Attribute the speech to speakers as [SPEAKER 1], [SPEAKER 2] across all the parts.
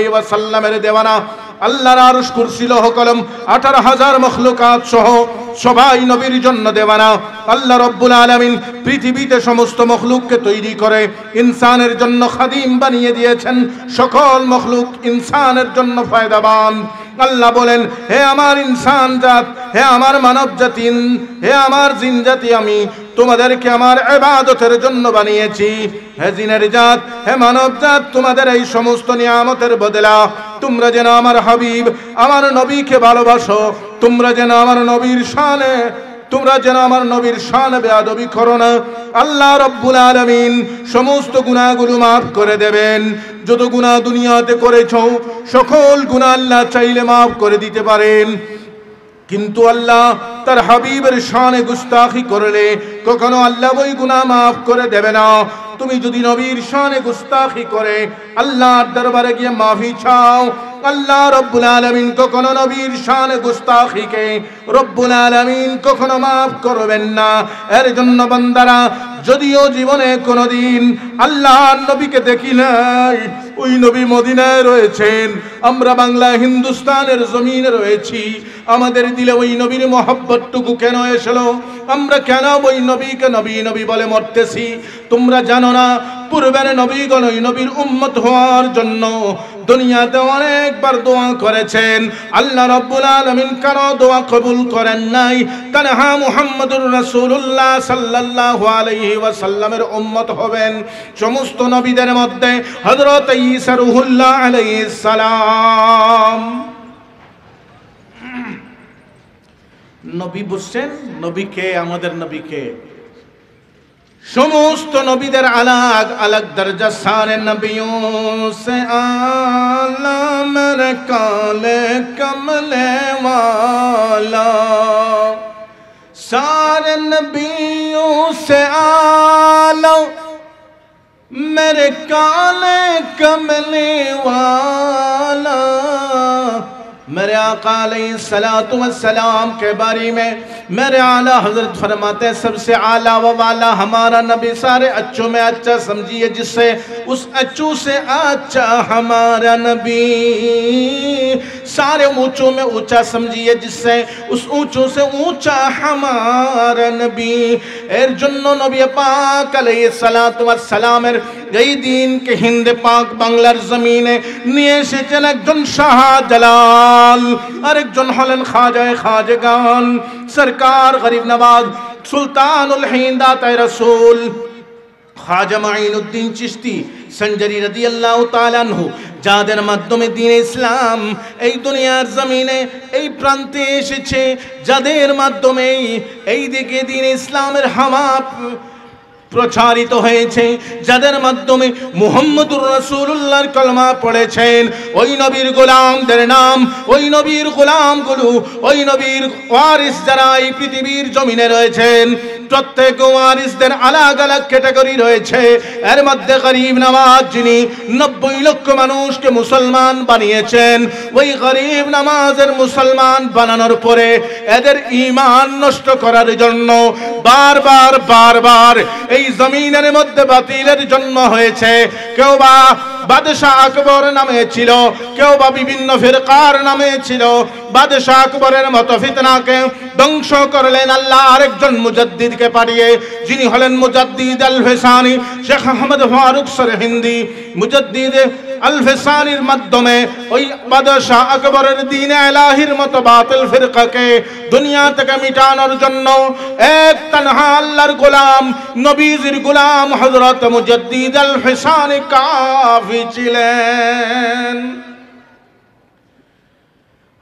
[SPEAKER 1] ওয়াসাল্লামের দেওয়ানা আল্লাহর আরশ কুরসি লৌহ কলম 18,000 মখলুকাত সহ সবাই নবীর জন্য দেওয়ানা। আল্লাহ রব্বুল আলামিন পৃথিবীতে সমস্ত মখলুককে তৈরি করে ইনসানের জন্য খাদিম বানিয়ে দিয়েছেন। সকল মখলুক ইনসানের জন্য ফায়দাবান। আল্লাহ বলেন, হে আমার ইনসান জাত, হে আমার মানব জাতি, হে আমার জিন জাতি, আমি তোমাদেরকে আমার ইবাদতের জন্য বানিয়েছি। হে জিনের জাত, হে মানব জাত, তোমাদের এই সমস্ত নিয়ামতের বদলা তোমরা যেন আমার হাবিব আমার নবীকে ভালোবাসো, তোমরা যেন আমার নবীর শানে বেয়াদবি করো না। আল্লাহ রব্বুল আলামিন সমস্ত গুনাহগুলো মাফ করে দেবেন। যত গুনাহ দুনিয়াতে করেছো সকল গুনাহ আল্লাহ চাইলে মাফ করে দিতে পারেন, কিন্তু আল্লাহ তার হাবিবের শানে গুস্তাখি করলে কখনো আল্লাহ ওই গুনাহ মাফ করে দেবে না। তুমি যদি নবীর শানে গুস্তাখি করে আল্লাহর দরবারে গিয়ে মাফি চাও, আল্লাহ রব্বুল আলামিন কখনো নবীর শানে গুস্তাখিকে রব্বুল আলামিন কখনো মাফ করবেন না। এর জন্য বান্দারা, যদিও জীবনে কোনোদিন আল্লাহর নবীকে দেখি নাই, ওই নবী মদিনায় রয়েছেন, আমরা বাংলা হিন্দুস্তানের জমিনে রয়েছি, আমাদের দিলে ওই নবীর মহব্বতটুকু কেন এসলো? আমরা কেন ওই নবীকে নবী নবী বলে মরতেছি? তোমরা জানো না, পূর্বের নবীগণ ওই নবীর উম্মত হওয়ার জন্য দুনিয়াতে অনেকবার দোয়া করেছেন। আল্লাহ রাব্বুল আলামিন কেন দোয়া কবুল করেন নাই? তানহা মুহাম্মদুর রাসূলুল্লাহ সাল্লাল্লাহু আলাইহি ওয়াসাল্লামের উম্মত হবেন। সমস্ত নবীদের মধ্যে হযরত ঈসা রূহুল্লাহ আলাইহিস সালাম নবী বুঝছেন নবীকে, আমাদের নবীকে। সমস্ত নবীদের আলাগ আলাগ দরজা, সারে নবিयों से आला मेरे काले कमले वाला, सारे नबियों से आला मेरे काले कमले वाला। मेरे आका अलैहिस्सलातु वस्सलाम के बारे में मेरे आला हजरत फरमाते हैं, सबसे आला व वाला हमारा नबी, सारे अच्छों में अच्छा समझिए जिससे उस अच्छों से अच्छा हमारा नबी, सारे ऊंचों में ऊंचा समझिए जिससे उस ऊंचों से ऊंचा हमारा नबी। एर जन्नो नबी पाक अलैहिस्सलातु वस्सलामेर এই দিনকে হিন্দে পাক বাংলার জমিনে নিয়ে এসেছেন একজন শাহজালাল, আরেকজন হলেন খাজায়ে খাজগান সরকার গরিব নওয়াজ সুলতানুল হিন্দ আতায়ে রাসূল খাজা মাঈনুদ্দিন চিশতি সঞ্জরি রাদিয়াল্লাহু তাআলা আনহু, যাদের মাধ্যমে দ্বীন ইসলাম এই দুনিয়ার জমিনে এই প্রান্তে এসেছে, যাদের মাধ্যমে এই দিকে দ্বীন ইসলামের হাওয়া প্রচারিত হয়েছে, যাদের মাধ্যমে মুহাম্মদুর রাসূলুল্লাহর কলমা পড়েছেন, ওই নবীর গোলামদের নাম, ওই নবীর গোলামগুলো, ওই নবীর ওয়ারিস যারা এই পৃথিবীর জমিনে রয়েছেন, প্রত্যেক ওয়ারিসদের আলাদা আলাদা ক্যাটাগরি রয়েছে। এর মধ্যে গরিব নওয়াজ যিনি 90 লক্ষ মানুষকে মুসলমান বানিয়েছেন, ওই গরিব নওয়াজের মুসলমান বানানোর পরে এদের ঈমান নষ্ট করার জন্য বারবার এই জমিনের মধ্যে বাতিলের জন্ম হয়েছে। কেউ বা বাদশাহ আকবর নামে ছিল, কেউ বা বিভিন্ন ফিরকার নামে ছিল। বাদশাহ আকবরের মতো ফিতনাকে ধ্বংস করলেন আল্লাহ আরেকজন মুজাদ্দিদকে পাঠিয়ে, যিনি হলেন মুজাদ্দিদ আল ফিসানি, শেখ আহমদ ফারুক সরহিন্দি। মুজাদ্দিদ আল ফিসানির মাধ্যমে ওই বাদশাহ আকবরের দ্বীন ইলাহির মতো বাতিল ফিরকাকে দুনিয়া থেকে মিটানোর জন্য এক তানহা আল্লাহর গোলাম, নবীজির গোলাম হযরত মুজাদ্দিদ আল ফিসানি কাফি ছিলেন।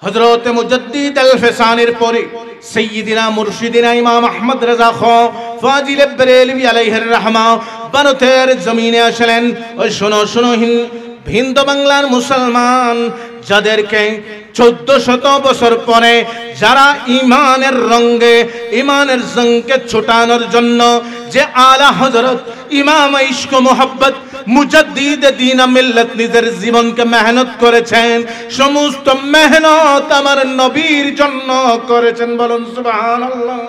[SPEAKER 1] হযরত মুজাদ্দিদ আল ফিসানির পরে সাইয়্যিদিনা মুর্শিদিনা ইমাম আহমদ রাজা খাঁ ফাজিল বেরেলভী আলাইহির রাহমা ভারতের জমিনে আসলেন। ওই শোনো হিন্দু বাংলার মুসলমান, যাদেরকে 1400 বছর পরে যারা ইমানের রঙে ইমানের জংকে ছুটানোর জন্য যে আলা হযরত ইমাম ইশক মোহাব্বত মুজাদ্দিদ দ্বীন মিল্লাত নিজের জীবনকে মেহনত করেছেন, সমস্ত মেহনত আমার নবীর জন্য করেছেন। বলুন সুবহানাল্লাহ।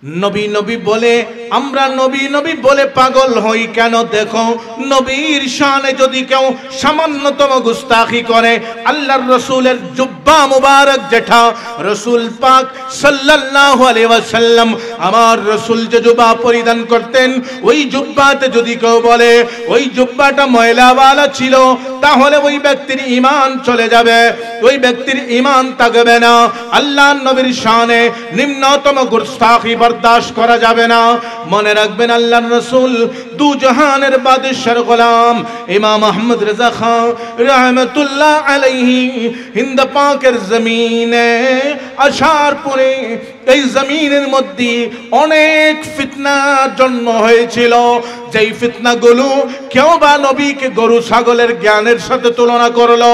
[SPEAKER 1] নবী নবী বলে আমরা নবী নবী বলে পাগল হই কেন? দেখো, নবীর শানে যদি কেউ সামান্যতম গুস্তাখি করে, আল্লাহর রাসূলের জুব্বা মুবারক যেটা রাসূল পাক সাল্লাল্লাহু আলাইহি ওয়াসাল্লাম আমার রাসূল যে জুব্বা পরিধান করতেন, ওই জুব্বাতে যদি কেউ বলে ওই জুব্বাটা ময়লাওয়ালা ছিল, তাহলে ওই ব্যক্তির ঈমান চলে যাবে, ওই ব্যক্তির ঈমান থাকবে না। আল্লাহর নবীর শানে নিম্নতম গুস্তাখি বরদাশত করা যাবে না। মনে রাখবেন, আল্লাহর রাসূল দু জাহানের বাদশার গোলাম ইমাম আহমদ রেজা খান রাহমাতুল্লাহ আলাইহি হিন্দ পাকের জমিনে আসার পরে এই জমিনের মধ্যে অনেক ফিতনার জন্ম হয়েছিল, যেই ফিতনাগুলো কেউ বা নবীকে গরু ছাগলের জ্ঞানের সাথে তুলনা করলো,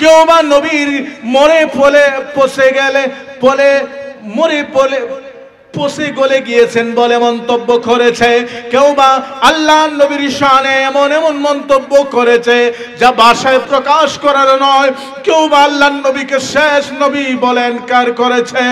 [SPEAKER 1] কেউ বা নবীর মরে ফলে পচে গেলে বলে মরে বলে পচে গলে গিয়েছেন বলে মন্তব্য করেছে, কেউ বা আল্লাহর নবীর শানে এমন এমন মন্তব্য করেছে যা ভাষায় প্রকাশ করার নয়, কেউ বা আল্লাহর নবীকে শেষ নবী বলে ইনকার করেছে।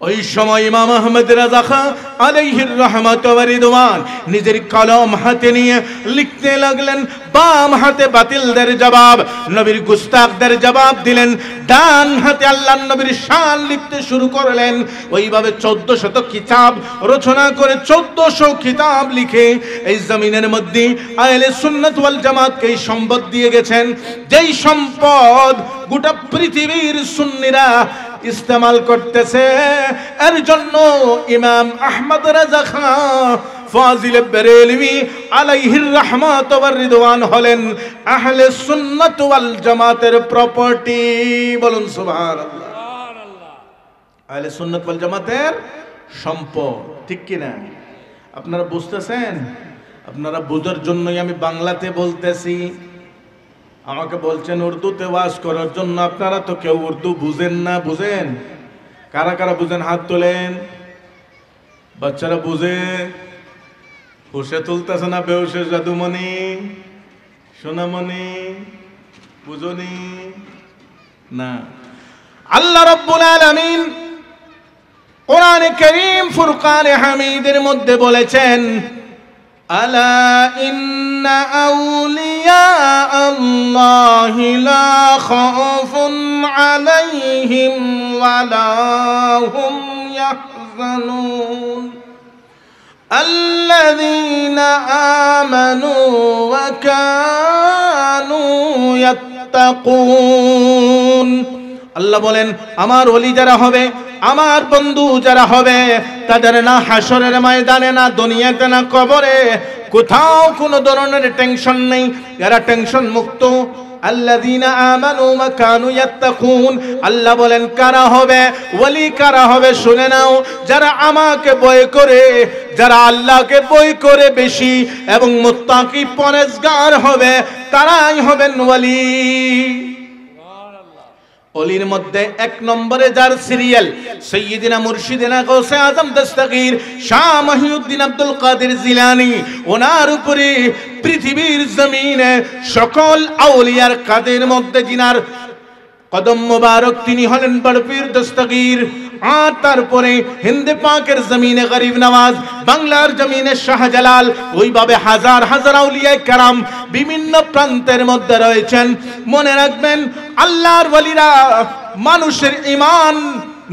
[SPEAKER 1] ওই সময় ইমাম আহমদ রাজা খান আলাইহির রহমত ওয়া রিদওয়ান নিজের কলম হাতে নিয়ে লিখতে লাগলেন, বাম হাতে বাতিলদের জবাব, নবীর গুস্তাখদের জবাব দিলেন, ডান হাতে আল্লাহর নবীর শান লিখতে শুরু করলেন। ওইভাবে 1400 কিতাব রচনা করে 1400 কিতাব লিখে এই জমিনের মধ্যে আহলে সুন্নাত ওয়াল জামাতকে সম্পদ দিয়ে গেছেন, যেই সম্পদ গোটা পৃথিবীর সুন্নিরা ইস্তেমাল করতেছে। এর জন্য ইমাম আহমদ রাজা খান ফাজিল বেরেলভী আলাইহির রহমত ওয়া রিদওয়ান হলেন আহলে সুন্নাত ওয়াল জামাতের প্রপার্টি। বলুন সুবহানাল্লাহ। আহলে সুন্নাত ওয়াল জামাতের সম্পদ, ঠিক কি না? আপনারা বুঝতেছেন? আপনারা বুঝার জন্যই আমি বাংলাতে বলতেছি। আমাকে বলছেন উর্দুতে ওয়াজ করার জন্য, আপনারা তো কেউ উর্দু বুঝেন না। বুঝেন? কারা কারা বুঝেন হাত তোলেন। বাচ্চারা বুঝে? হুশে তুলতেছে না বেহুশে? জাদুমণি, সোনামণি, বুঝনি না? আল্লাহ রাব্বুল আলামিন কোরআনে কারীম ফুরকানে হামিদের মধ্যে বলেছেন, আলা ইন্না আউলিয়া আল্লাহি লা খাউফুন আলাইহিম ওয়া লা হুম ইয়াহজানুন আল্লাযীনা আমানু ওয়া কানু ইয়াত্তাকুন। আল্লাহ বলেন, আমার ওলি যারা হবে, আমার বন্ধু যারা হবে, তাদের না হাসরের ময়দানে, না দুনিয়াতে, না কবরে কোথাও কোনো ধরনের টেনশন নেই, এরা টেনশন মুক্ত। আল্লাযীনা আমানু ওয়া কানু ইয়াত্তাকুন। আল্লাহ বলেন, কারা হবে ওলি, কারা হবে শুনে নাও, যারা আমাকে ভয় করে, যারা আল্লাহকে ভয় করে বেশি এবং মুত্তাকি পরহেজগার হবে, তারাই হবেন ওলি। ওলির মধ্যে এক নম্বরে যার সিরিয়াল সৈয়দিনা মুর্শিদিনা গৌসে আজম দস্তগীর শাহ মহিউদ্দিন আব্দুল কাদের জিলানী, ওনার উপরে পৃথিবীর জমিনে সকল আউলিয়ার কাদের মধ্যে জিনার কদম মুবারক তিনি হলেন বড় পীর দস্তগীর। আর তারপরে হিন্দে পাকের জমিনে গরিব নওয়াজ, বাংলার জমিনে শাহজালাল, ওইভাবে হাজার হাজার আউলিয়া কেরাম বিভিন্ন প্রান্তের মধ্যে রয়েছেন। মনে রাখবেন, আল্লাহর ওলিরা মানুষের ঈমান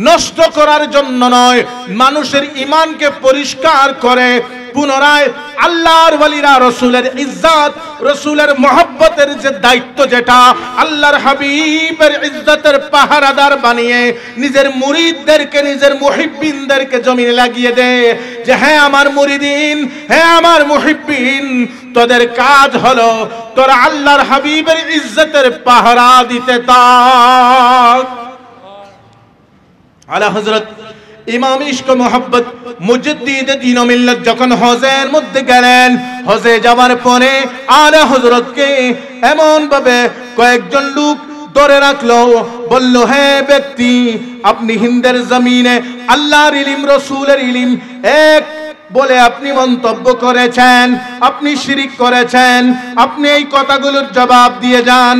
[SPEAKER 1] নষ্ট করার জন্য নয়, মানুষের ঈমানকে পরিষ্কার করে পুনরায় আল্লাহর ওলিরা রসুলের ইজ্জত, রসুলের মহব্বতের যে দায়িত্ব, যেটা আল্লাহর হাবিবের ইজ্জতের পাহারাদার বানিয়ে নিজের মুরিদদেরকে, নিজের মুহিব্বিনদেরকে জমিনে লাগিয়ে দেয় যে হ্যাঁ আমার মুরিদিন, হ্যাঁ আমার মুহিব্বিন, তোদের কাজ হলো তোরা আল্লাহর হাবিবের ইজ্জতের পাহারা দিতে থাক। আলা হযরত ইমাম ইশক মোহাব্বত মুজাদ্দিদ দ্বীন ও মিল্লাত যখন হজের মধ্যে গেলেন, হজে যাওয়ার পরে আলা হযরতকে এমন ভাবে কয়েকজন লোক ধরে রাখলো, বলল, হে ব্যক্তি, আপনি হিন্দের জমিনে আল্লাহর ইলম, রসুলের ইলম এক বলে আপনি মন্তব্য করেছেন, আপনি শিরিক করেছেন, আপনি এই কথাগুলোর জবাব দিয়ে যান।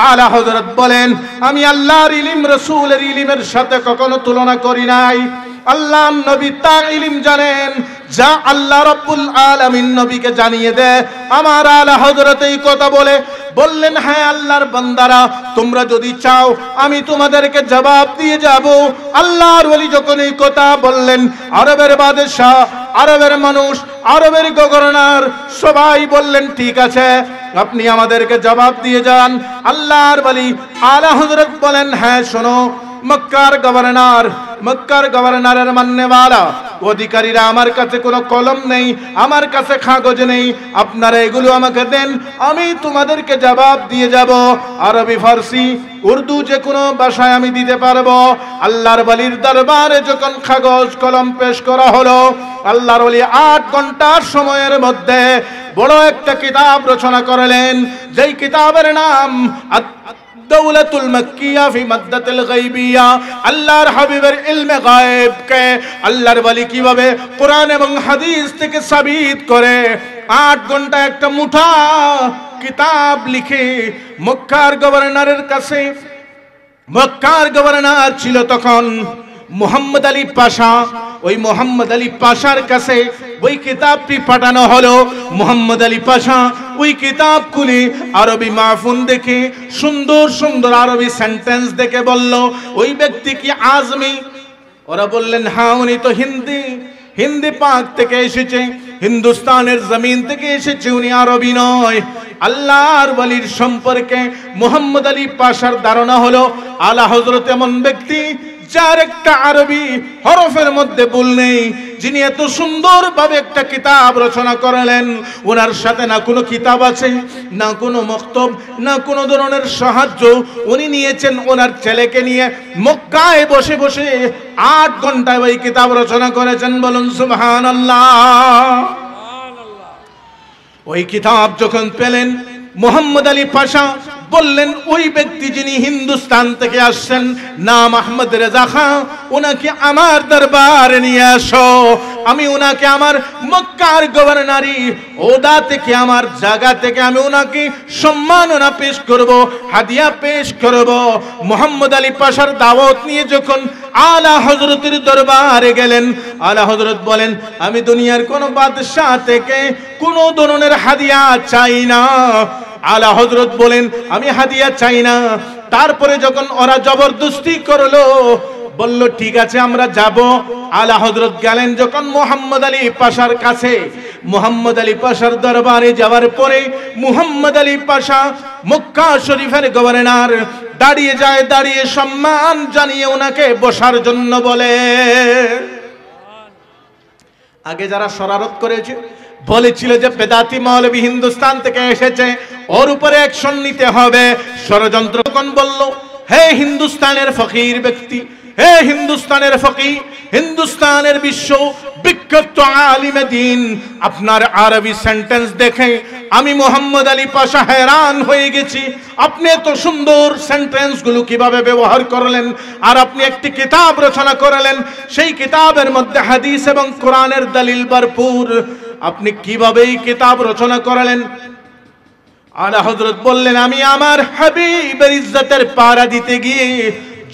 [SPEAKER 1] আলা হযরত বলেন আমি আল্লাহর ইলম রাসূলের ইলমের সাথে কখনো তুলনা করি নাই। আল্লাহর নবী তার ইলম জানেন যা আল্লাহ রাব্বুল আলামিন নবীকে জানিয়ে দেয়। আমার আলা হযরত এই কথা বললেন হ্যাঁ আল্লাহর বান্দারা তোমরা যদি চাও আমি তোমাদেরকে জবাব দিয়ে যাব। আল্লাহর ওলি যখন এই কথা বললেন, আরবের বাদশা, আরবের মানুষ, আরবের গভর্নর সবাই বললেন ঠিক আছে আপনি আমাদেরকে জবাব দিয়ে যান। আল্লাহর ওলি আলা হযরত বলেন হ্যাঁ শোনো, মক্কার গভর্নরের মাননেওয়ালা অধিকারীরা আমার কাছে কোনো কলম নেই, আমার কাছে কাগজ নেই, আপনারা এগুলো আমাকে দেন, আমি তোমাদেরকে জবাব দিয়ে যাব। আরবি, ফার্সি, উর্দু যে কোনো ভাষায় আমি দিতে পারবো। আল্লাহর ওলির দরবারে যখন কাগজ কলম পেশ করা হলো, আল্লাহর ওলি 8 ঘন্টার সময়ের মধ্যে বড় একটা কিতাব রচনা করলেন, যেই কিতাবের নাম দৌলতুল মক্কিয়া ফি মাদ্দাতিল গায়বিয়া। আল্লাহর হাবিবের ইলমে গায়েবকে আল্লাহর ওলি কিভাবে কোরআন এবং হাদিস থেকে সাবিত করে 8 ঘন্টা একটা মুঠা কিতাব লিখে মক্কার গভর্নরের কাছে, মক্কার গভর্নর ছিল তখন মুহাম্মদ আলী পাশা, ওই মুহাম্মদ আলী পাশার কাছে ওই কিতাবটি পাঠানো হলো। মুহাম্মদ আলী পাশা ওই কিতাব খুলে আরবি মাহফুন দেখে সুন্দর সুন্দর আরবি সেন্টেন্স দেখে বলল ওই ব্যক্তি কি আজমি? ওরা বললেন হ্যাঁ উনি তো হিন্দি পাক থেকে এসেছে, হিন্দুস্তানের জমিন থেকে এসেছে, উনি আরবি নয়। আল্লাহর ওলির সম্পর্কে মুহাম্মদ আলী পাশার ধারণা হলো আলা হযরত এমন ব্যক্তি যার একটা আরবি হরফের মধ্যে ভুল নেই, যিনি এত সুন্দরভাবে একটা কিতাব রচনা করলেন। ওনার সাথে না কোনো কিতাব আছে, না কোনো মক্তব, না কোনো ধরনের সাহায্য। উনি নিয়েছেন ওনার ছেলেকে নিয়ে মক্কায় বসে বসে 8 ঘন্টায় ওই কিতাব রচনা করেছেন। বলুন সুবহানাল্লাহ। ওই কিতাব যখন পেলেন মুহাম্মদ আলী পাশা বললেন ওই ব্যক্তি যিনি হিন্দুস্তান থেকে আসছেন নাম আহমদ রেজা খান, ওনাকে আমার দরবারে নিয়ে আসো, আমি ওনাকে আমার মক্কার গভর্নরি ওদা থেকে আমার জায়গা থেকে আমি ওনাকে সম্মাননা পেশ করব, হাদিয়া পেশ করব। মুহাম্মদ আলী পাশার দাওয়াত নিয়ে যখন আলা হযরতের দরবারে গেলেন, আলা হযরত বলেন আমি দুনিয়ার কোন বাদশা থেকে কোন ধরনের হাদিয়া চাই না। আলা হযরত বলেন আমি হাদিয়া চাই না। তারপরে যখন ওরা জবরদস্তি করলো, বলল ঠিক আছে আমরা যাব। আলা হযরত গেলেন যখন মুহাম্মদ আলী পাশার কাছে, মুহাম্মদ আলী পাশার দরবারে যাওয়ার পরে মুহাম্মদ আলী পাশা মক্কা শরীফের গভর্নর দাঁড়িয়ে যায়, দাঁড়িয়ে সম্মান জানিয়ে ওনাকে বসার জন্য বলে। আগে যারা শরারত করেছে বলেছিল যে বেদাতি মৌলবী হিন্দুস্তান থেকে এসেছে, ওর উপরে অ্যাকশন নিতে হবে, ষড়যন্ত্র। কোন বলল হে হিন্দুস্তানের ফকির ব্যক্তি, হে হিন্দুস্তানের ফকির, হিন্দুস্তানের বিশ্ব বিখ্যাত আলিমে দ্বীন, আপনার আরবি সেন্টেন্স দেখে আমি মুহাম্মদ আলী পাশা हैरान হয়ে গেছি। আপনি এত সুন্দর সেন্টেন্স গুলো কিভাবে ব্যবহার করলেন, আর আপনি একটি কিতাব রচনা করলেন, সেই কিতাবের মধ্যে হাদিস এবং কোরআনের দলিল ভরপুর, আপনি কিভাবে এই কিতাব রচনা করলেন? আলা হযরত বললেন আমি আমার হাবিবের ইজ্জতের পাহারা দিতে গিয়ে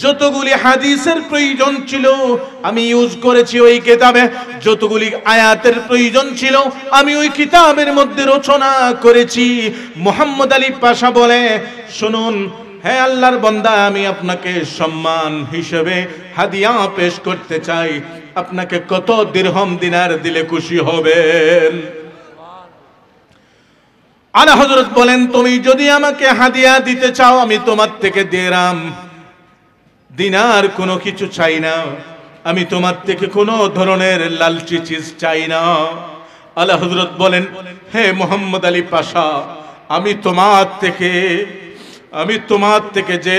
[SPEAKER 1] যতগুলি হাদিসের প্রয়োজন ছিল আমি ইউজ করেছি ওই কিতাবে, যতগুলি আয়াতের প্রয়োজন ছিল আমি ওই কিতাবের মধ্যে রচনা করেছি। মুহাম্মদ আলী পাশা বলে শুনুন হে আল্লাহর বান্দা, আমি আপনাকে সম্মান হিসেবে হাদিয়া পেশ করতে চাই, আপনাকে কত দিরহাম দিনার দিলে খুশি হবেন? আলা হযরত বলেন তুমি যদি আমাকে হাদিয়া দিতে চাও আমি তোমার থেকে দিরহাম দিনার কোনো কিছু চাই না, আমি তোমার থেকে কোনো ধরনের লালচি চিজ চাই না। আলা হযরত বলেন হে মুহাম্মদ আলী পাশা, আমি তোমার থেকে যে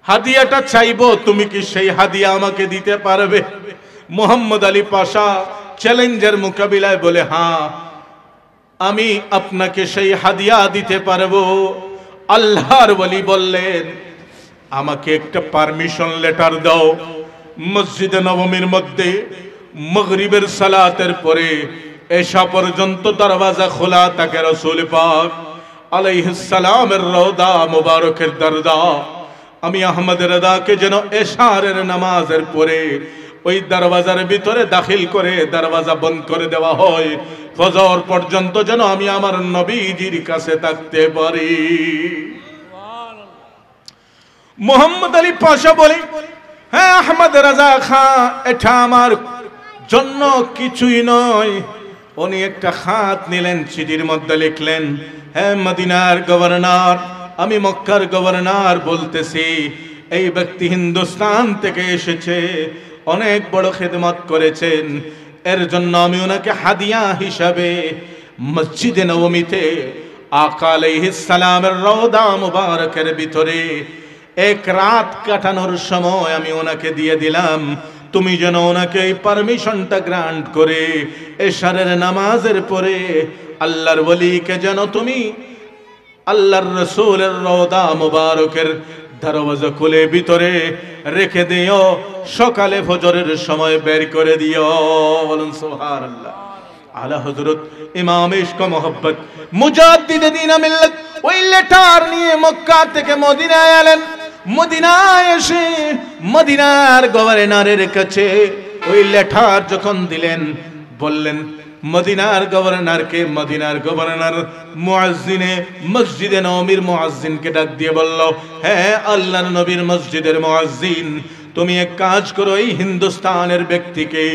[SPEAKER 1] হাদিয়াটা চাইবো তুমি কি সেই হাদিয়া আমাকে দিতে পারবে? মুহাম্মদ আলী পাশা চ্যালেঞ্জের মোকাবিলায় বলে হ্যাঁ আমি আপনাকে সেই হাদিয়া দিতে পারবো। আল্লাহর ওলি বললেন আমাকে একটা পারমিশন লেটার দাও, মসজিদে নববীর মধ্যে মাগরিবের সালাতের পরে এশা পর্যন্ত দরওয়াজা খোলা থাকে, রাসূল পাক আলাইহিস সালামের রওজা মুবারকের দরজা আমি আহমদ রেজাকে যেন এশারের নামাজের পরে ওই দরওয়াজার ভিতরে দাখিল করে দরওয়াজা বন্ধ করে দেওয়া হয়, ফজর পর্যন্ত যেন আমি আমার নবীজির কাছে থাকতে পারি। মোহাম্মদ আলী পাশা বলে, হ্যাঁ আহমদ রাজা খান, এটা আমার জন্য কিছুই নয়। উনি একটা খাত নিলেন, চিঠির মধ্যে লিখলেন, হ্যাঁ মদিনার গভর্নর, আমি মক্কার গভর্নর বলতেছি, এই ব্যক্তি হিন্দুস্তান থেকে এসেছে, অনেক বড় খেদমত করেছেন, এর জন্য আমি ওনাকে হাদিয়া হিসাবে মসজিদে নববীতে আকা আলাইহিস সালামের রওজা মুবারকের ভিতরে এক রাত কাটানোর সময় আমি ওনাকে দিয়ে দিলাম। তুমি যেন ওনাকে এই পারমিশনটা গ্রান্ট করে এশারের নামাজের পরে আল্লাহর ওলিকে যেন তুমি আল্লাহর রাসূলের রওজা মুবারকের দরওয়াজা খুলে ভিতরে রেখে দিও, সকালে ফজরের সময় বের করে দিও। বলুন সুবহানাল্লাহ। আলা হযরত ইমাম ইশক মোহাব্বত মুজাদ্দিদ দ্বীন মিল্লাত ওই লেটার নিয়ে মক্কা থেকে মদিনায় এলেন। মদিনায় এসে মদিনার গভর্নরের কাছে ওই লেটার যখন দিলেন, বললেন মদিনার গভর্নরকে, মদিনার গভর্নর মুয়াজ্জিনে মসজিদে নববীর মুয়াজ্জিনকে ডাক দিয়ে বলল, হ্যাঁ আল্লাহর নবীর মসজিদের মুয়াজ্জিন, তুমি এক কাজ করো, এই হিন্দুস্তানের ব্যক্তিকে,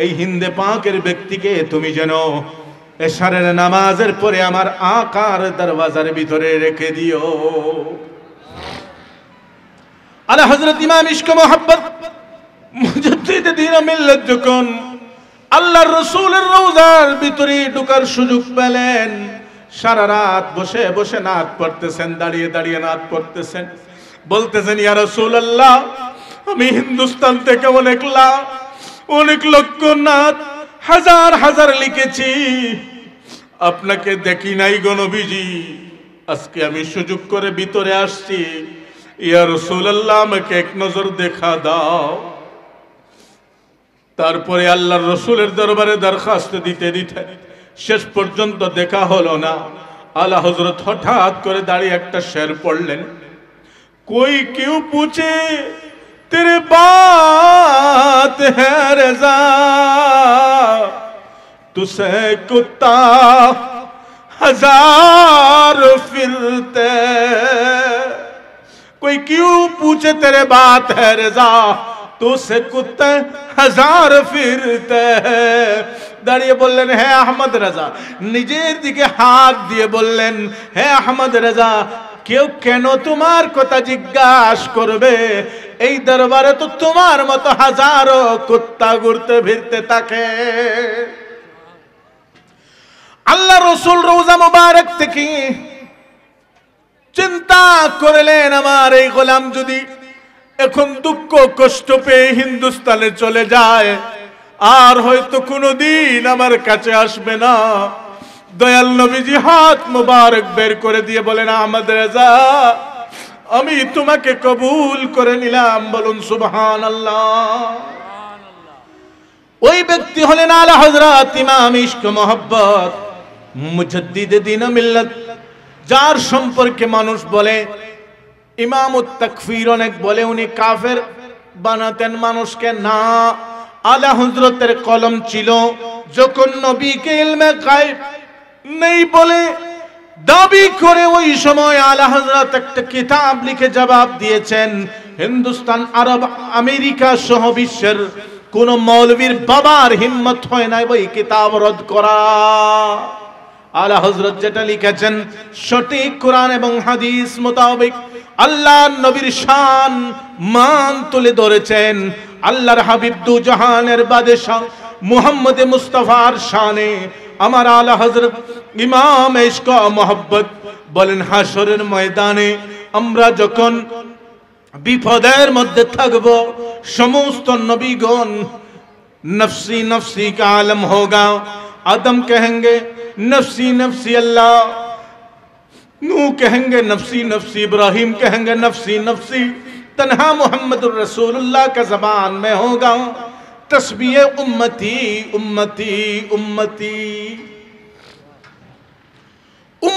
[SPEAKER 1] এই হিন্দে পাকের ব্যক্তিকে তুমি যেন এশারের নামাজের পরে আমার আকার দরওয়াজার ভিতরে রেখে দিও। আলা হযরত ইমাম ইশক মোহাব্বত মুজাদ্দিদ দ্বীন মিল্লাত যখন আল্লাহর রাসূলের রওজার ভিতরে ঢোকার সুযোগ পেলেন, সারা রাত বসে বসে নাত পড়তেছেন, দাঁড়িয়ে দাঁড়িয়ে নাত পড়তেছেন, বলতেছেন, ইয়া রাসূলুল্লাহ, আমি হিন্দুস্তান থেকে অনেক লক্ষ নাত হাজার হাজার লিখেছি, আপনাকে দেখি নাই গো নবীজি, আজকে আমি সুযোগ করে ভিতরে আসছি, ইয়া রাসূলুল্লাহ আমাকে এক নজর দেখা দাও। তারপরে আল্লাহর রাসূলের দরবারে দরখাস্ত দিতে দিতে শেষ পর্যন্ত দেখা হলো না। আলা হযরত হঠাৎ করে দাঁড়িয়ে একটা শের পড়লেন, कोई क्यों पूछे तेरे बात है रज़ा, तुझसे कुत्ता हजार फिरते, कोई क्यों पूछे तेरे बात है रज़ा, तुझसे कुत्ते हजार फिरते। দাঁড়িয়ে বললেন, হে আহমদ রাজা, নিজের দিকে হাত দিয়ে বললেন, হে আহমদ রাজা, কেউ কেন তোমার কথা জিজ্ঞাসা করবে, এই দরবারে তো তোমার মতো হাজারো কুত্তা ঘুরতে ফিরতে থাকে। আল্লাহ রাসূল রওজা মুবারক থেকে চিন্তা করলেন, আমার এই গোলাম যদি এখন দুঃখ কষ্ট পেয়ে হিন্দুস্তানে চলে যায়, আর হয়তো কোনোদিন আমার কাছে আসবে না। দয়াল নবীজি হাত মুবারক বের করে দিয়ে বলেন, আহমদ রাজা, আমি তোমাকে কবুল করে নিলাম। বলুন সুবহানাল্লাহ। ওই ব্যক্তি হলেন আলা হযরত ইমাম ইশক মোহাব্বত মুজাদ্দিদ দ্বীন মিল্লাত, যার সম্পর্কে মানুষ বলে ইমামুত তাকফীর, অনেক বলে উনি কাফের বানাতেন মানুষকে। না, আলা হযরতের কলম ছিল, যখন নবীকে ইলমে গায়ব নেই বলে দাবি করে ওই সময় আলা হযরত একটা কিতাব লিখে জবাব দিয়েছেন। হিন্দুস্তান, আরব, আমেরিকা সহ বিশ্বের কোন মৌলবীর বাবার হিম্মত হয় না ওই কিতাব রদ করা। আলা হযরত যেটা লিখেছেন সঠিক কোরআন এবং হাদিস মোতাবেক আল্লাহর নবীর শান মান তুলে ধরেছেন। আল্লাহর হাবিব দু জাহানের বাদশা মুহাম্মদ মুস্তাফার শানে আমার আলা হযরত ইমাম ইশক মোহাব্বত বলেন, হাসরের ময়দানে আমরা যখন বিপদের মধ্যে থাকব, সমস্ত নবীগণ नफ्सी नफ्सी का आलम होगा। आदम कहेंगे नफ्सी नफ्सी अल्लाह, नूह कहेंगे नफ्सी नफ्सी, इब्राहिम कहेंगे नफ्सी नफ्सी, तन्हा मुहम्मदुर रसूलुल्लाह का ज़बान में होगा तस्बीह उम्मती उम्मती उम्मती।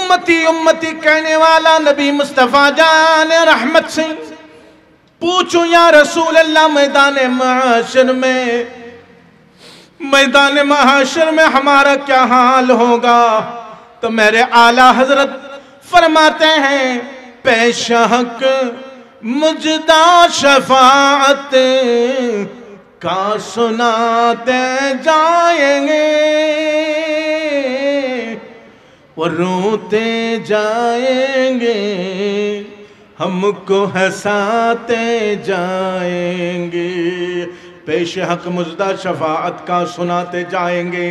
[SPEAKER 1] उम्मती उम्मती कहने वाला नबी मुस्तफा जान रहमत से पूछो या रसूल अल्लाह, मैदान महशर में हमारा क्या हाल होगा? तो मेरे आला हजरत फरमाते हैं, पेश हक मुजदा शफाअत का सुनाते जाएंगे, वो रोते जाएंगे, हमको हंसाते जाएंगे। पेश हक मुजदा शफाअत का सुनाते जाएंगे,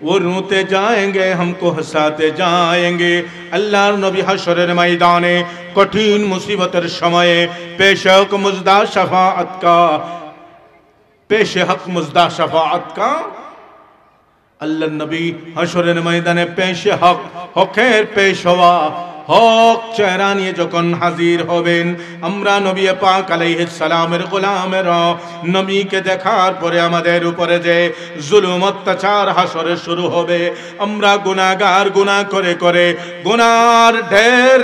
[SPEAKER 1] वो रोते जाएंगे, हमको हंसाते जाएंगे। अल्लाह नबी हशरेर मैदाने कठिन मुसीबतेर समय पेश हक मुजदा शफाअत का, पेश हक मुजदा शफाअत का अल्लाह नबी हशरेर मैदाने पेश हक हकेर पेश हवा হক চেহারা নিয়ে যখন হাজির হবেন, আমরা নবী পাক আলাইহিস সালামের গোলামেরা নবীকে দেখার পরে আমাদের উপরে যে জুলুম অত্যাচার হাসরে শুরু হবে, আমরা গুনাহগার গুনাহ করে করে গুনার ঢের,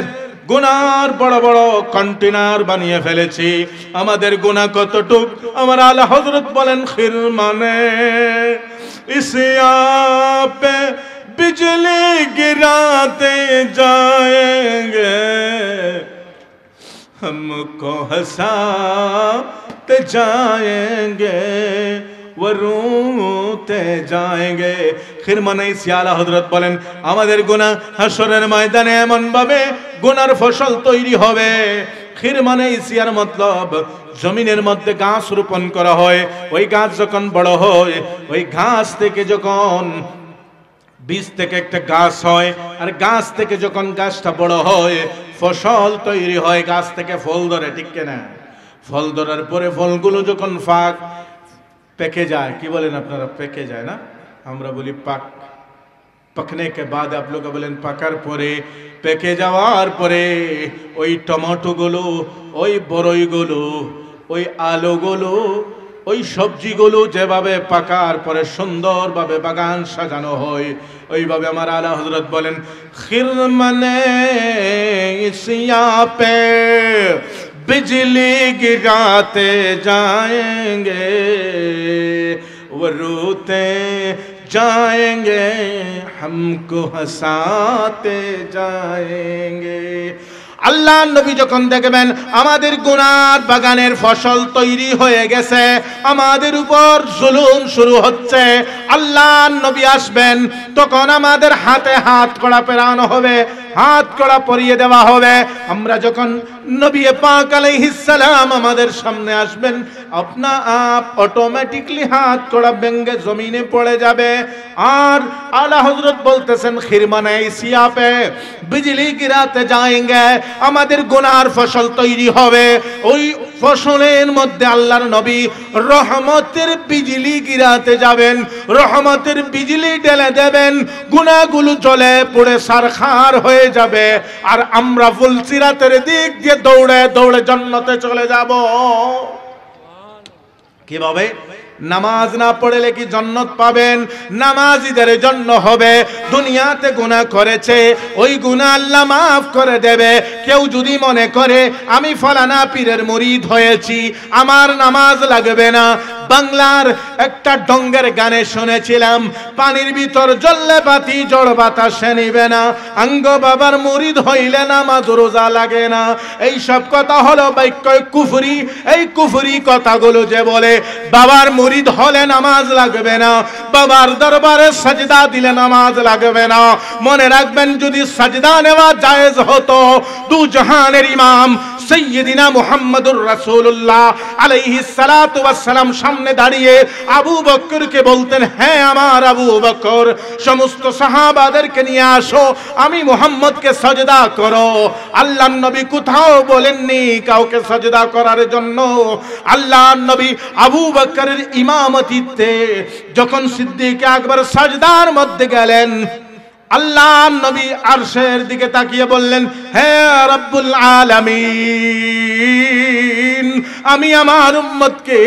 [SPEAKER 1] গুনার বড় বড় কন্টেনার বানিয়ে ফেলেছি। আমাদের গুনাহ কতটুক? আমার আলা হযরত বলেন, খিরমানে ইসয়া पे बिजली गिराते जाएंगे, हमको हंसाते जाएंगे, वो रोते जाएंगे। খিরমানে সিয়ালা হযরত বলেন, আমাদের গুনাহ হাশরের ময়দানে এমন ভাবে গুনার ফসল তৈরি হবে। খিরমানে সিয়ার মতলব জমিনের মধ্যে ঘাস রোপণ করা হয়, ওই ঘাস যখন বড় হয়, ওই ঘাস থেকে যখন বীজ থেকে একটা গাছ হয়, আর গাছ থেকে যখন গাছটা বড় হয় ফসল তৈরি হয়, গাছ থেকে ফল ধরে, ঠিক কিনা? ফল ধরার পরে ফলগুলো যখন পেকে যায়, কি বলেন আপনারা? পেকে যায় না? আমরা বলি পাক, पकने के बाद आप लोग बोलें पाकार परे, पेके जावार परे ওই টমেটোগুলো, ওই বড়ইগুলো, ওই আলুগুলো, ওই সবজিগুলো যেভাবে পাকার পরে সুন্দরভাবে বাগান সাজানো হয়, ওইভাবে আমার আলা হযরত বলেন, খিরমানে ইসিয়া पे बिजली गिराते जाएंगे, वो रोते जाएंगे, हमको हंसाते जाएंगे। আল্লাহ নবী যখন দেখবেন আমাদের গুনার বাগানের ফসল তৈরি হয়ে গেছে, আমাদের উপর জুলুম শুরু হচ্ছে, আল্লাহ নবী আসবেন, তখন আমাদের হাতে হাত কড়া পেরানো হবে, হাত কড়া পরিয়ে দেওয়া হবে। আমরা যখন নবী পাক আলাইহিস সালাম আমাদের সামনে আসবেন, আপনা আপ অটোমেটিকলি হাত কড়া ভেঙে জমিনে পড়ে যাবে। আর আলা হযরত বলতেছেন, খিরমানে ইসিয়া पे बिजली गिराते जाएंगे, আমাদের গুনার ফসল তৈরি হবে, ওই ফসলের মধ্যে আল্লাহর নবী রহমতের বিজলি গিরাতে যাবেন, রহমতের বিজলি ঢেলে দেবেন, গুনাহগুলো জ্বলে পুড়ে সারখার হয়ে যাবে, আর আমরা ফুলসিরাতের দিক দিয়ে দৌড়ে দৌড়ে জান্নাতে চলে যাব। কিভাবে? নামাজ না পড়লে কি জান্নাত পাবেন? নামাজীদের জন্য হবে। দুনিয়াতে গুনাহ করেছে, ওই গুনাহ আল্লাহ মাফ করে দেবে। কেউ যদি মনে করে আমি ফলানা পীরের মুরিদ হয়েছি, আমার নামাজ লাগবে না, বাংলার একটা ডঙ্গের গানে শুনেছিলাম, পানির ভিতর জ্বললে বাতি জড় বাতাসে নিবে না, আঙ্গ বাবার মুরিদ হইলে নামাজ রোজা লাগে না। এই সব কথা হলো বাক্য কুফরি। এই কুফরি কথাগুলো যে বলে বাবার মুরিদ হলে নামাজ লাগবে না, বাবার দরবারে সাজদা দিলে নামাজ লাগবে না, মনে রাখবেন যদি সাজদা নেওয়া জায়েজ হতো, দু জাহানের ইমাম সৈয়দিনা মুহাম্মদুর রাসূলুল্লাহ আলাইহিস সালাতু ওয়াস সালাম সামনে দাঁড়িয়ে আবু বকরকে বলতেন, হ্যাঁ আমার আবু বকর, সমস্ত সাহাবাদেরকে নিয়ে আসো, আমি মুহাম্মদকে সাজদা করো। আল্লাহর নবী কোথাও বলেননি কাউকে সাজদা করার জন্য। আল্লাহর নবী আবু বকরের ইমামতিতে যখন সিদ্দিক আকবর সাজদার মধ্যে গেলেন, আল্লাহ নবী আরশের দিকে তাকিয়ে বললেন, হে রব্বুল আলামিন, আমি আমার উম্মতকে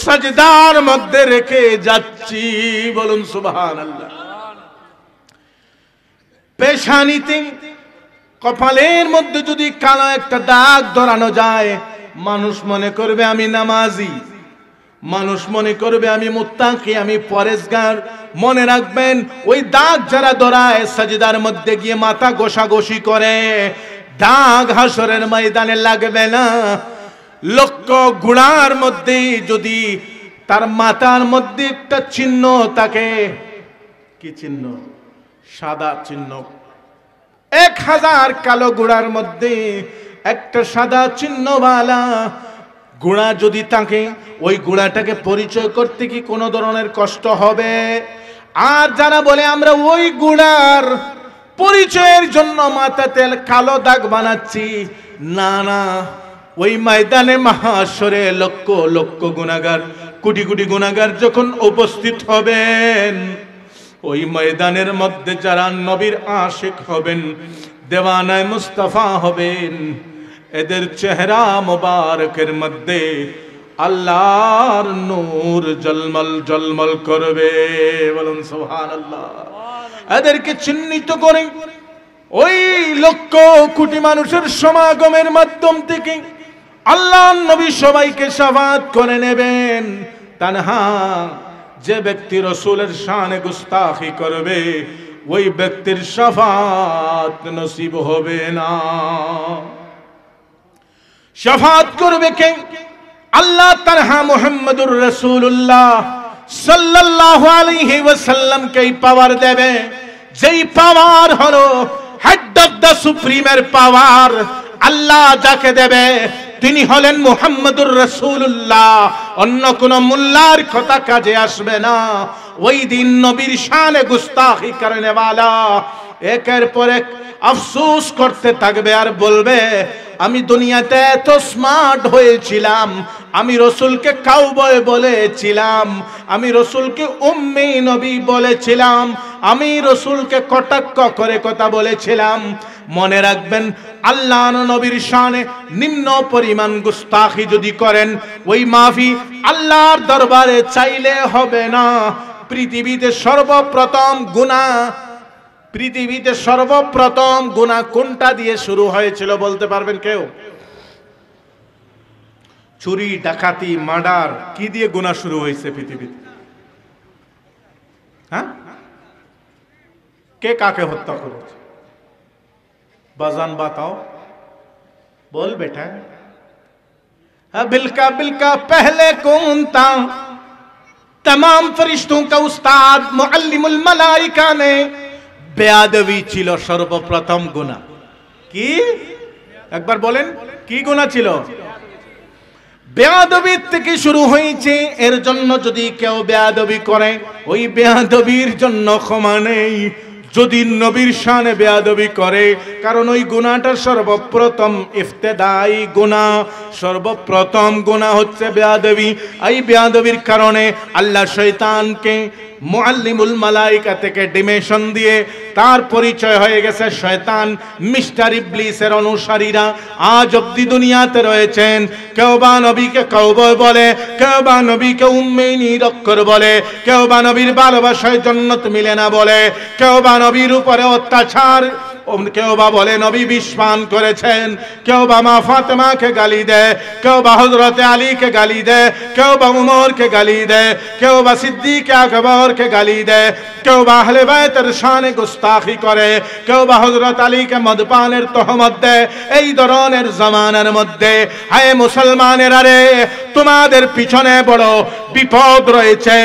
[SPEAKER 1] সাজদার মধ্যে রেখে যাচ্ছি। বলুন সুবহানাল্লাহ। পেশানিতে কপালের মধ্যে যদি কালো একটা দাগ ধরানো যায়, মানুষ মনে করবে আমি নামাজি, মানুষ মনে করবে আমি মুত্তাকি, আমি পরেজগার। মনে রাখবেন, ওই দাগ যারা ধরায় সাজদার মধ্যে গিয়ে মাথা ঘষাঘষি করে, দাগ হাসরের ময়দানে লাগবে না। লক্ষ গুণার মধ্যে যদি তার মাথার মধ্যে একটা চিহ্ন থাকে, কি চিহ্ন? সাদা চিহ্ন। 1000 কালো গুড়ার মধ্যে একটা সাদা চিহ্নওয়ালা গুড়া যদি থাকে, ওই গুড়াটাকে পরিচয় করতে কি কোনো ধরনের কষ্ট হবে? আর যারা বলে আমরা ওই গুড়ার পরিচয়ের জন্য মাথাতে কালো দাগ বানাচ্ছি, না না, ওই ময়দানে মাহশরে লক্ষ লক্ষ গুনাহগার, কোটি কোটি গুনাহগার যখন উপস্থিত হবেন, ওই ময়দানের মধ্যে যারা নবীর আশিক হবেন, দেওয়ানায় মুস্তাফা হবেন, এদের চেহারা মোবারকের মধ্যে আল্লাহর নূর জলমল জলমল করবে। বলুন সুবহানাল্লাহ। এদেরকে চিহ্নিত করে ওই লক্ষ কোটি মানুষের সমাগমের মাধ্যম থেকে আল্লাহর নবী সবাইকে শাফাত করে নেবেন। তানহা যে ব্যক্তি রাসূলের শানে গুস্তাখি করবে, ওই ব্যক্তির শাফাত নসিব হবে না। শাফাত করবে কে? আল্লাহ তাআলা মুহাম্মদুর রাসূলুল্লাহ সাল্লাল্লাহু আলাইহি ওয়াসাল্লাম কে পাওয়ার দেবে, যেই পাওয়ার হলো হেড অফ দ্য সুপ্রিমের পাওয়ার। আল্লাহ যাকে দেবে তিনি হলেন মুহাম্মদুর রাসূলুল্লাহ। অন্য কোন মোল্লার কথা কাজে আসবে না। ওই দিন নবীর শানে গুস্তাখি করনে वाला একের পর এক আফসোস করতে থাকবে আর বলবে, আমি দুনিয়াতে এত স্মার্ট হয়েছিলাম, আমি রাসূলকে কাউবয় বলেছিলাম, আমি রাসূলকে উম্মি নবী বলেছিলাম, আমি রাসূলকে কটাক্ষ করে কথা বলেছিলাম। মনে রাখবেন, আল্লাহ নবীর শানে নিম্ন পরিমাণ গুস্তাখি যদি করেন, ওই মাফি আল্লাহর দরবারে চাইলে হবে না। পৃথিবীতে সর্বপ্রথম গুনাহ কোনটা দিয়ে শুরু হয়েছিল বলতে পারবেন কেউ? চুরি, ডাকাতি, মার্ডার, কি দিয়ে গুনাহ শুরু হয়েছে পৃথিবীতে? হ্যাঁ, কে কাকে হত্যা করেছে? बाजान बताओ, बोल बेटा। बिल्का बिल्का पहले कौन था? तमाम फरिश्तों का उस्ताद मुअल्लिमुल मलाइका ने बेअदबी ছিল সর্বপ্রথম গুনাহ। কি? একবার বলেন, কি গুনাহ ছিল? বেয়াদবি থেকে শুরু হয়েছে। এর জন্য যদি কেউ বেয়াদবি করে, ওই বেয়াদবির জন্য ক্ষমা নেই। যদি নবীর শানে বেয়াদবি করে, কারণ ওই গুনাহটা সর্বপ্রথম ইফতেদাই গুনাহ, সর্বপ্রথম গুনাহ হচ্ছে বেয়াদবি। এই বেয়াদবির কারণে আল্লাহ শয়তানকে মুআল্লিমুল মালাইকা থেকে ডিমেশন দিয়ে তার পরিচয় হয়ে গেছে শয়তান। মিস্টার ইবলিসের অনুসারীরা আজ অব্দি দুনিয়াতে রয়েছেন। কেউ বা নবীকে কাউবয় বলে, কেউ বা নবীকে উম্মি নিরক্ষর বলে, কেউ বা নবীর ভালোবাসায় জান্নাত মিলে না বলে, কেউ বা নবীর উপরে অত্যাচার, কেউ বা বলে নবী বিস্ফান করেছেন, কেউ বা মা ফাতেমাকে গালি দেয়, কেউ বা হযরতে আলীকে গালি দেয়, কেউ বা উমরকে গালি দেয়, কেউ বা সিদ্দিক আকবরকে গালি দেয়, কেউ বা আহলে বাইতের শানে গুস্তাখি করে, কেউ বা হযরত আলীকে মদপানের তহমত দেয়। এই ধরনের জামানার মধ্যে হায় মুসলমানেরা রে, তোমাদের পিছনে বড় বিপদ রয়েছে।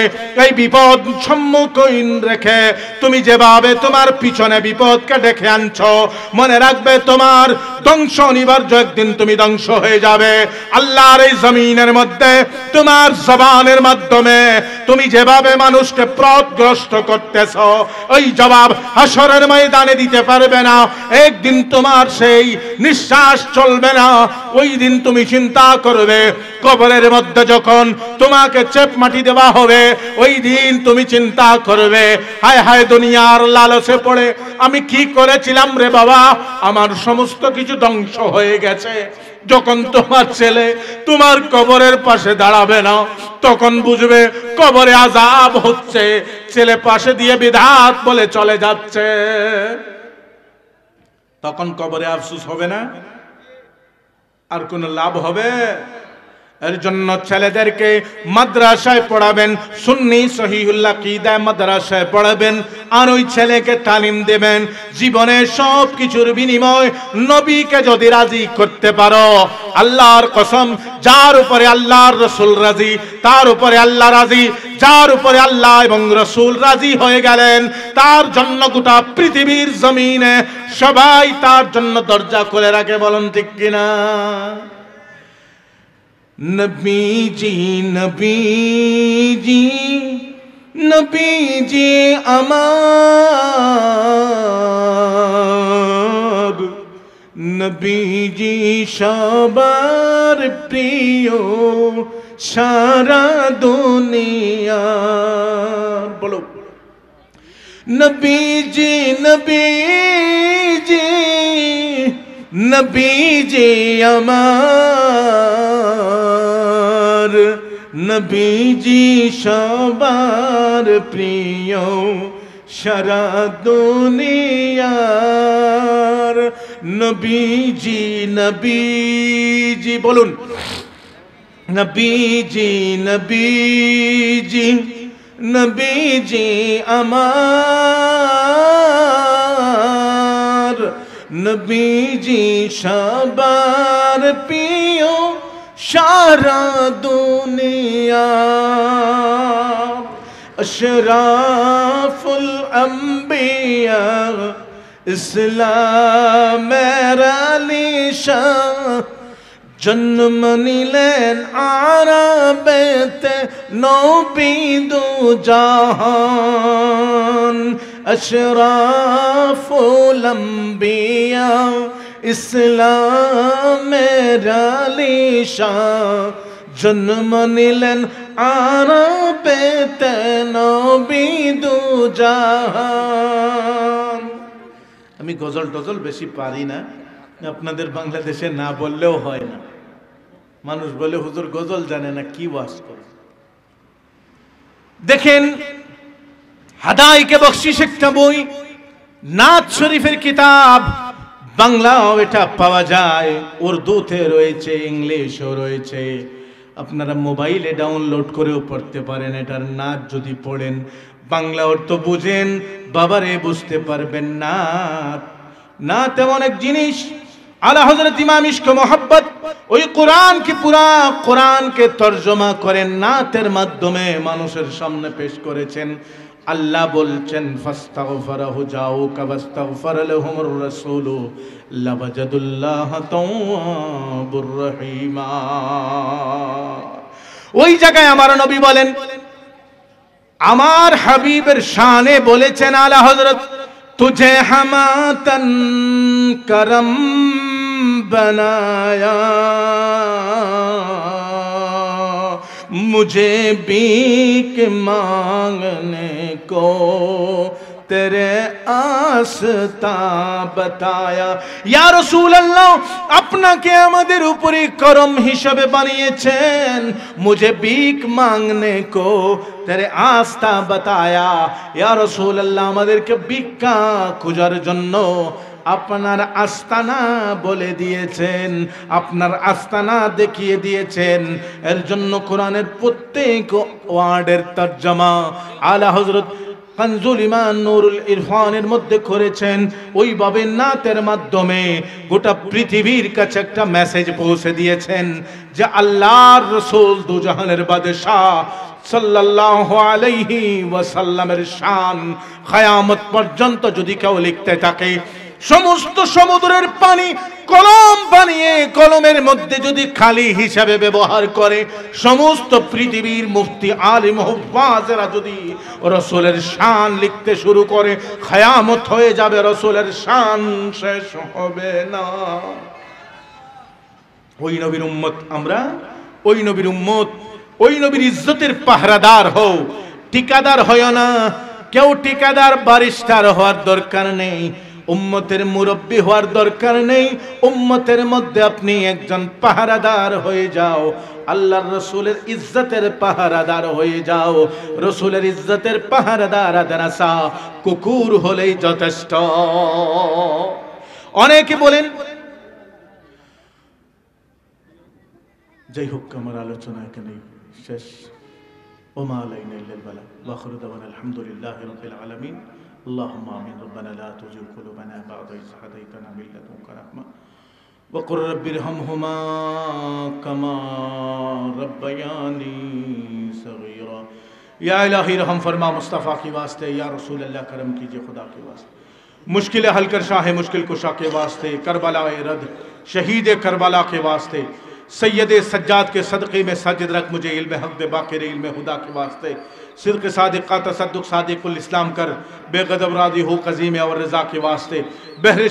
[SPEAKER 1] এই বিপদ সম্মুখীন রেখে তুমি যেভাবে তোমার পিছনে বিপদকে ডেকে আনছো, মনে রাখবে তোমার ধ্বংস অনিবার্য, একদিন তুমি ধ্বংস হয়ে যাবে। আল্লাহর এই জমিনের মধ্যে তোমার জবানের মাধ্যমে তুমি যেভাবে মানুষকে পথগ্রস্ত করতেছ, ওই জবাব হাসরের ময়দানে দিতে পারবে না। একদিন তোমার সেই নিঃশ্বাস চলবে না। ওই দিন তুমি চিন্তা করবে, কবরের মধ্যে যখন তোমাকে চেপ মাটি দেওয়া হবে, ওই দিন তুমি চিন্তা করবে, হায় হায় দুনিয়ার লালসে পড়ে আমি কি করেছিলাম রে বাবা, আমার সমস্ত কিছু ধ্বংস হয়ে গেছে। যখন তোমার ছেলে তোমার কবরের পাশে দাঁড়াবে না, তখন বুঝবে কবরে আযাব হচ্ছে, ছেলে পাশে দিয়ে বিধাত বলে চলে যাচ্ছে। তখন কবরে আফসোস হবে না? আর কোনো লাভ হবে? এর জন্য ছেলেদেরকে মাদ্রাসায় পড়াবেন, সুন্নি সহিহুল আকীদা মাদ্রাসায় পড়াবেন, আর ওই ছেলেকে তালিম দেবেন জীবনের সব কিছুর বিনিময় নবীকে যদি রাজি করতে পারো, আল্লাহর কসম, যার উপরে আল্লাহর রাসূল রাজি তার উপরে আল্লাহ রাজি, যার উপরে আল্লাহ এবং রাসূল রাজি হয়ে গেলেন তার জন্য গোটা পৃথিবীর জমিনে সবাই তার জন্য দরজা খুলে রাখে। বলুন ঠিক কিনা? নবীজি নবীজি নবীজি আমার, নবীজি সবার প্রিয় সারা দুনিয়ার। বলো নবীজি নবীজি নবীজি আমার, নবীজি সবার প্রিয় সারা দুনিয়ার। নবীজি নবীজি বলুন, নবীজি নবীজি নবীজি আমার, নবীজি সবার প্রিয় সারা দুনিয়া। अशराफुल अंबिया इस्लामेर निशान, जन्म निलेन आरबेते नबी दो जहान। अशराफुल अंबिया इस्लामेर निशान, जन्म निलेन आरबेते नबी दो जहान। আমি গজল টজল বেশি পারি না, আপনাদের বাংলাদেশে না বললেও হয় না। মানুষ বলে হুজুর গজল জানে না, কি ওয়াজ করে। দেখেন হাদাইকে বখশিশ একটা বই, নাত শরীফের কিতাব, বাংলাও এটা পাওয়া যায়, উর্দুতে রয়েছে, ইংলিশও রয়েছে। আপনারা মোবাইলে ডাউনলোড করেও পড়তে পারেন। এটার নাত যদি পড়েন, বাংলা অর্থ বুঝেন, বাবারে বুঝতে পারবেন। নাত এমন এক জিনিস, আলা হযরত ইমাম ইশক মোহাব্বত ওই কোরআনকে, পুরা কোরআনকে তরজমা করেন নাতের মাধ্যমে মানুষের সামনে পেশ করেছেন। আল্লাহ বলছেন ফাস্তাগফিরহু জাউকা ওয়াস্তাগফার লাহুমুর রাসূল লাওয়াজাদুল্লাহ তাওয়াবুর রহিমা। ওই জায়গায় আমার নবী বলেন, আমার হাবিবের শানে বলেছেন আলা হযরত, तुझे हमातन करम बनाया, मुझे भीख मांगने को तेरे आस्था बताया। या रसूल अल्लाह, আপনাকে আমাদের উপরে করম হিসেবে বানিয়েছেন, मुझे भीख मांगने को तेरे आस्था बताया। या रसूल अल्लाह, আমাদেরকে ভিক্ষা খোঁজার জন্য আপনার আস্তানা বলে দিয়েছেন, আপনার আস্তানা দেখিয়ে দিয়েছেন। এর জন্য কোরআনের প্রত্যেক ওয়ার্ডের তরজমা আলা হযরত কানজুল ইমান নূরুল ইরফানের মধ্যে করেছেন। ওইভাবে নাতের মাধ্যমে গোটা পৃথিবীর কাছে একটা মেসেজ পৌঁছে দিয়েছেন যে আল্লাহর রাসূল দুজাহানের বাদশাহ সাল্লাল্লাহু আলাইহি ওয়াসাল্লামের শান কিয়ামত পর্যন্ত যদি কেউ লিখতে থাকে, সমস্ত সমুদ্রের পানি কলম বানিয়ে কলমের মধ্যে যদি খালি হিসাবে ব্যবহার করে, সমস্ত পৃথিবীর মুফতি আলিম হুফাজেরা যদি রাসূলের শান লিখতে শুরু করে, কিয়ামত হয়ে যাবে, রাসূলের শান শেষ হবে না। ওই নবীর উম্মত আমরা, ওই নবীর উম্মত, ওই নবীর ইজ্জতের পাহারাদার হও, ঠিকাদার হয় না। কেউ ঠিকাদার ব্যারিস্টার হওয়ার দরকার নেই, উম্মতের মুরব্বী হওয়ার দরকার নেই। উম্মতের মধ্যে আপনি একজন পাহারাদার হয়ে যাও, আল্লাহর রাসূলের ইজ্জতের পাহারাদার হয়ে যাও। রাসূলের ইজ্জতের পাহারাদার আদরাসা কুকুর হলেই যথেষ্ট। অনেকে বলেন, যাই হোক আমার আলোচনা এখানেই শেষ। ওমা আলাইনা ইল্লাল বালাগ ওয়া আখিরু দাওয়ানা আলহামদুলিল্লাহি রাব্বিল আলামিন। আল্লাহুম্মা আমিন। রব্বানা লা তুযিগ কুলুবানা বা'দা ইয হাদাইতানা মিন লাদুনকা রাহমা ওয়া কুর রাব্বিরহামহুমা কামা রব্বায়ানি সগীরা। या इलाही रहम फरमा मुस्तफ़ा के वास्ते, या रसूल अल्लाह करम कीजिए खुदा के वास्ते। मुश्किल हल कर शाह मुश्किल कुशा के वास्ते, करबला रद शहीद करबला के वास्ते, सैयद सज्जाद के सदक़े में सजद रख मुझे इल्म हक़ दे बाक़िर इल्म हुदा के वास्ते। सिद्क़ सादिक़ा तसद्दुक़ सादिक़ुल इस्लाम कर बेगदब राज़ी हो क़ज़ीम और रज़ा के वास्ते। बहर